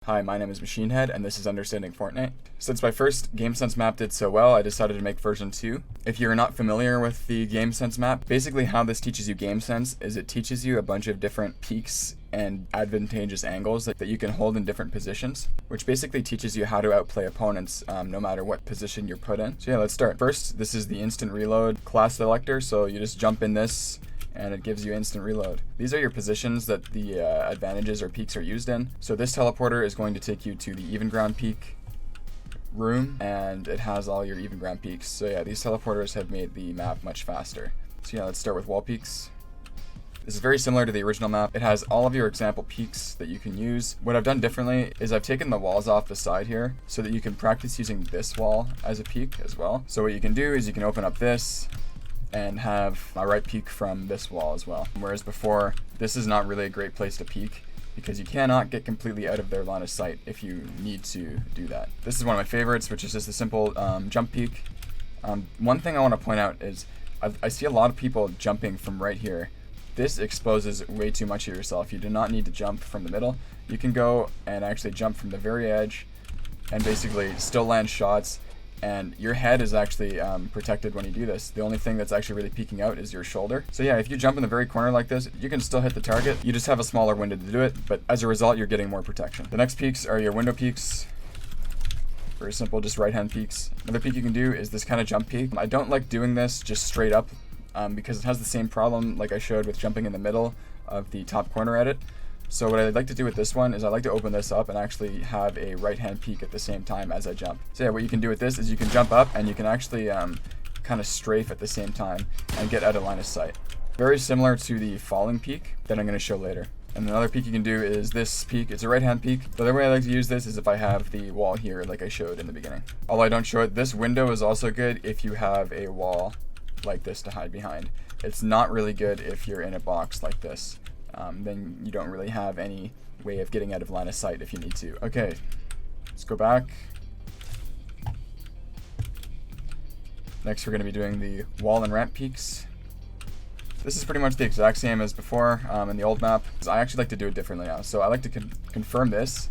Hi, my name is MachineRite, and this is Understanding Fortnite. Since my first GameSense map did so well, I decided to make version 2. If you're not familiar with the GameSense map, basically how this teaches you GameSense is it teaches you a bunch of different peaks and advantageous angles that you can hold in different positions, which basically teaches you how to outplay opponents no matter what position you're put in. So yeah, let's start. First, this is the instant reload class selector, so you just jump in this, and it gives you instant reload. These are your positions that the advantages or peaks are used in. So this teleporter is going to take you to the even ground peak room, and it has all your even ground peaks. So yeah, these teleporters have made the map much faster. So yeah, let's start with wall peaks. This is very similar to the original map. It has all of your example peaks that you can use. What I've done differently is I've taken the walls off the side here so that you can practice using this wall as a peak as well. So what you can do is you can open up this and have a right peek from this wall as well. Whereas before, this is not really a great place to peek because you cannot get completely out of their line of sight if you need to do that. This is one of my favorites, which is just a simple jump peek. One thing I want to point out is I see a lot of people jumping from right here. This exposes way too much of yourself. You do not need to jump from the middle. You can go and actually jump from the very edge and basically still land shots, and your head is actually protected when you do this. The only thing that's actually really peeking out is your shoulder. So yeah, if you jump in the very corner like this, you can still hit the target. You just have a smaller window to do it, but as a result, you're getting more protection. The next peaks are your window peaks. Very simple, just right hand peeks. Another peek you can do is this kind of jump peek. I don't like doing this just straight up because it has the same problem like I showed with jumping in the middle of the top corner edit. So what I'd like to do with this one is I like to open this up and actually have a right-hand peek at the same time as I jump. So yeah, what you can do with this is you can jump up and you can actually kind of strafe at the same time and get out of line of sight. Very similar to the falling peek that I'm going to show later. And another peek you can do is this peek. It's a right-hand peek. The other way I like to use this is if I have the wall here like I showed in the beginning. Although I don't show it, this window is also good if you have a wall like this to hide behind. It's not really good if you're in a box like this. Then you don't really have any way of getting out of line of sight if you need to. Okay, let's go back. Next we're going to be doing the wall and ramp peaks. This is pretty much the exact same as before in the old map. I actually like to do it differently now. So I like to confirm this,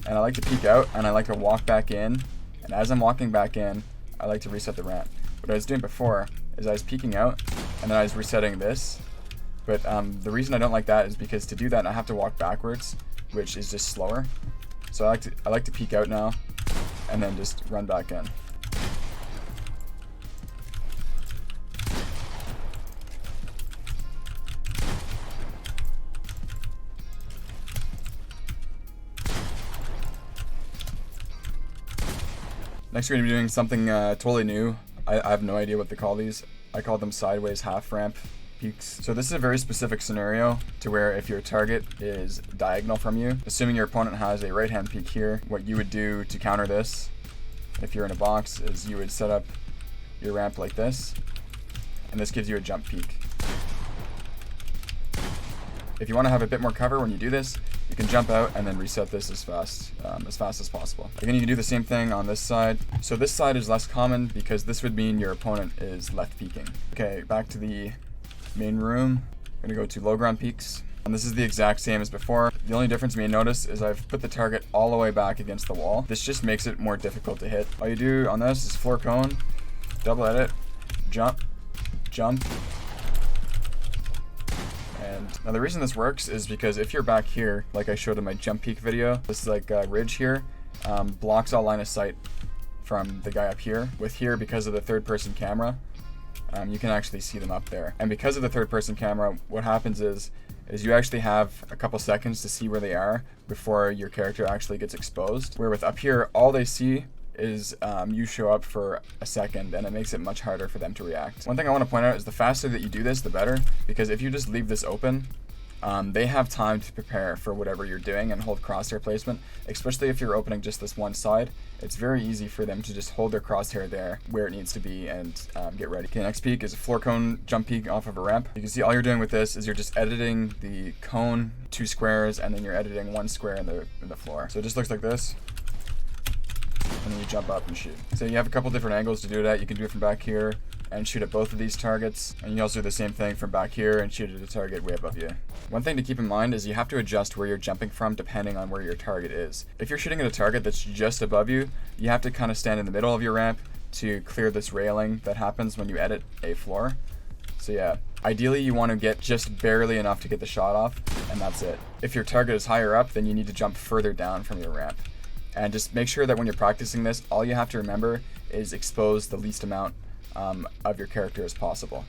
and I like to peek out, and I like to walk back in. And as I'm walking back in, I like to reset the ramp. What I was doing before is I was peeking out, and then I was resetting this. But the reason I don't like that is because to do that I have to walk backwards, which is just slower. So I like to peek out now and then just run back in. Next we're going to be doing something totally new. I have no idea what to call these. I call them sideways half ramp peaks. So this is a very specific scenario to where if your target is diagonal from you, assuming your opponent has a right hand peek here, what you would do to counter this, if you're in a box, is you would set up your ramp like this, and this gives you a jump peek. If you want to have a bit more cover when you do this, you can jump out and then reset this as fast as possible. Again, you can do the same thing on this side. So this side is less common because this would mean your opponent is left peeking. Okay, back to the main room. I'm gonna go to low ground peaks, and this is the exact same as before. The only difference you may notice is I've put the target all the way back against the wall. This just makes it more difficult to hit. All you do on this is floor cone, double edit, jump, jump. And now the reason this works is because if you're back here, like I showed in my jump peak video, this like ridge here blocks all line of sight from the guy up here. With here, because of the third person camera, you can actually see them up there. And because of the third person camera, what happens is you actually have a couple seconds to see where they are before your character actually gets exposed. Where with up here, all they see is you show up for a second, and it makes it much harder for them to react. One thing I want to point out is the faster that you do this, the better, because if you just leave this open, they have time to prepare for whatever you're doing and hold crosshair placement, especially if you're opening just this one side. It's very easy for them to just hold their crosshair there where it needs to be and get ready. Okay, next peek is a floor cone jump peek off of a ramp. You can see all you're doing with this is you're just editing the cone 2 squares, and then you're editing 1 square in the floor. So it just looks like this. and then you jump up and shoot. So you have a couple different angles to do that. You can do it from back here and shoot at both of these targets, and you can also do the same thing from back here and shoot at a target way above you. One thing to keep in mind is you have to adjust where you're jumping from depending on where your target is. If you're shooting at a target that's just above you, you have to kind of stand in the middle of your ramp to clear this railing that happens when you edit a floor. So yeah, ideally you want to get just barely enough to get the shot off, and that's it. If your target is higher up, then you need to jump further down from your ramp. And just make sure that when you're practicing this, all you have to remember is expose the least amount of your character as possible.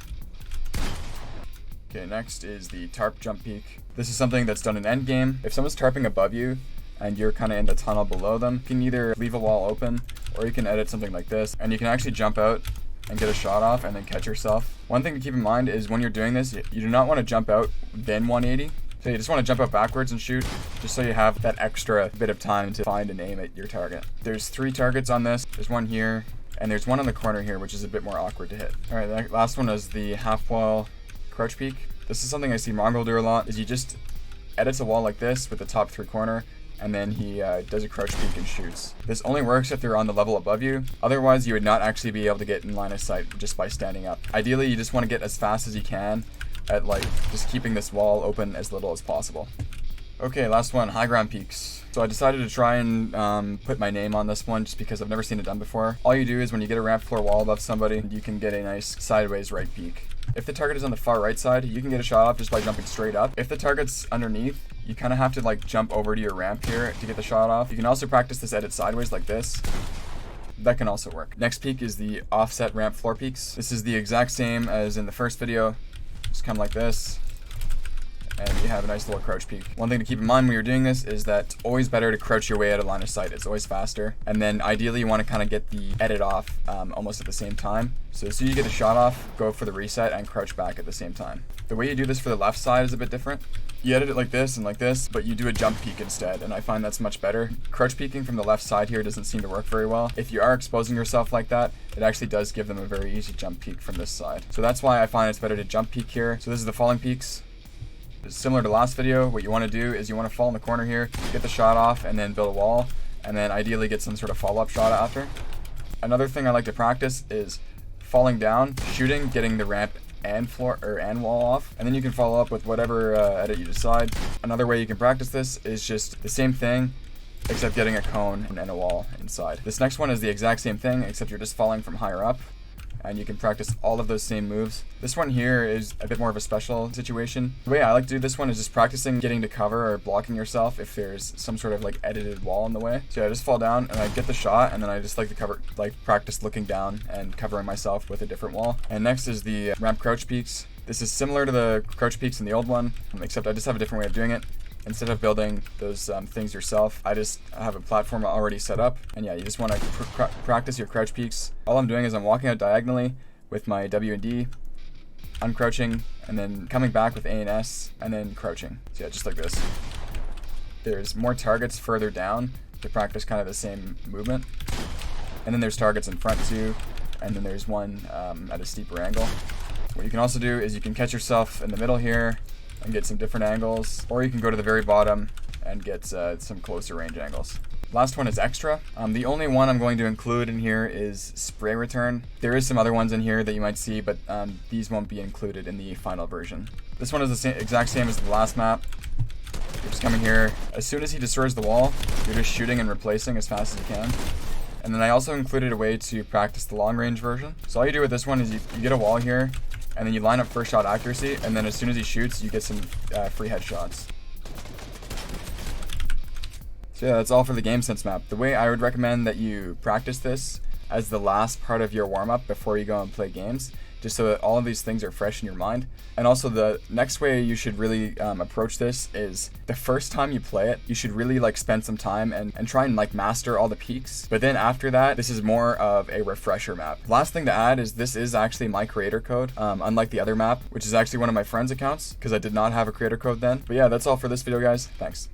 Okay, next is the tarp jump peak. This is something that's done in endgame. If someone's tarping above you and you're kind of in the tunnel below them, you can either leave a wall open or you can edit something like this, and you can actually jump out and get a shot off and then catch yourself. One thing to keep in mind is when you're doing this, you do not want to jump out then 180. So you just want to jump out backwards and shoot, just so you have that extra bit of time to find and aim at your target. There's 3 targets on this. There's one here, and there's one on the corner here, which is a bit more awkward to hit. All right, the last one is the half wall crouch peek. This is something I see Mongol do a lot, is he just edits a wall like this with the top 3 corner, and then he does a crouch peek and shoots. This only works if they're on the level above you. Otherwise, you would not actually be able to get in line of sight just by standing up. Ideally, you just want to get as fast as you can at like just keeping this wall open as little as possible. Okay, last one, high ground peaks. So I decided to try and put my name on this one just because I've never seen it done before. All you do is when you get a ramp floor wall above somebody, you can get a nice sideways right peek. If the target is on the far right side, you can get a shot off just by jumping straight up. If the target's underneath, you kind of have to like jump over to your ramp here to get the shot off. You can also practice this edit sideways like this. That can also work. Next peak is the offset ramp floor peaks. This is the exact same as in the first video. Just come like this, and you have a nice little crouch peek. One thing to keep in mind when you're doing this is that it's always better to crouch your way out of line of sight. It's always faster. And then ideally you want to kind of get the edit off almost at the same time. So as soon as you get a shot off, go for the reset and crouch back at the same time. The way you do this for the left side is a bit different. You edit it like this and like this, but you do a jump peek instead, and I find that's much better. Crouch peeking from the left side here doesn't seem to work very well. If you are exposing yourself like that, it actually does give them a very easy jump peek from this side. So that's why I find it's better to jump peek here. So this is the falling peaks. Similar to last video, what you want to do is you want to fall in the corner here, get the shot off, and then build a wall, and then ideally get some sort of follow-up shot after. Another thing I like to practice is falling down, shooting, getting the ramp and floor and wall off, and then you can follow up with whatever edit you decide. Another way you can practice this is just the same thing except getting a cone and a wall inside. This next one is the exact same thing except you're just falling from higher up, and you can practice all of those same moves. This one here is a bit more of a special situation. The way I like to do this one is just practicing getting to cover or blocking yourself if there's some sort of like edited wall in the way. So I just fall down and I get the shot, and then I just like to practice looking down and covering myself with a different wall. And next is the ramp crouch peaks. This is similar to the crouch peaks in the old one, except I just have a different way of doing it. Instead of building those things yourself, I just have a platform already set up. And yeah, you just want to practice your crouch peaks. All I'm doing is I'm walking out diagonally with my W and D, uncrouching, and then coming back with A and S, and then crouching. So yeah, just like this. There's more targets further down to practice kind of the same movement. And then there's targets in front too, and then there's one at a steeper angle. What you can also do is you can catch yourself in the middle here and get some different angles, or you can go to the very bottom and get some closer range angles. Last one is extra. The only one I'm going to include in here is spray return. There is some other ones in here that you might see, but these won't be included in the final version. This one is the exact same as the last map. You're just coming here. As soon as he destroys the wall, you're just shooting and replacing as fast as you can. And then I also included a way to practice the long range version. So all you do with this one is you get a wall here, and then you line up first shot accuracy, and then as soon as he shoots, you get some free headshots. So yeah, that's all for the GameSense map. The way I would recommend that you practice this as the last part of your warm-up before you go and play games, just so that all of these things are fresh in your mind. And also the next way you should really approach this is the first time you play it, you should really like spend some time and try and like master all the peaks. But then after that, this is more of a refresher map. Last thing to add is this is actually my creator code, unlike the other map, which is actually one of my friend's accounts because I did not have a creator code then. But yeah, that's all for this video, guys. Thanks.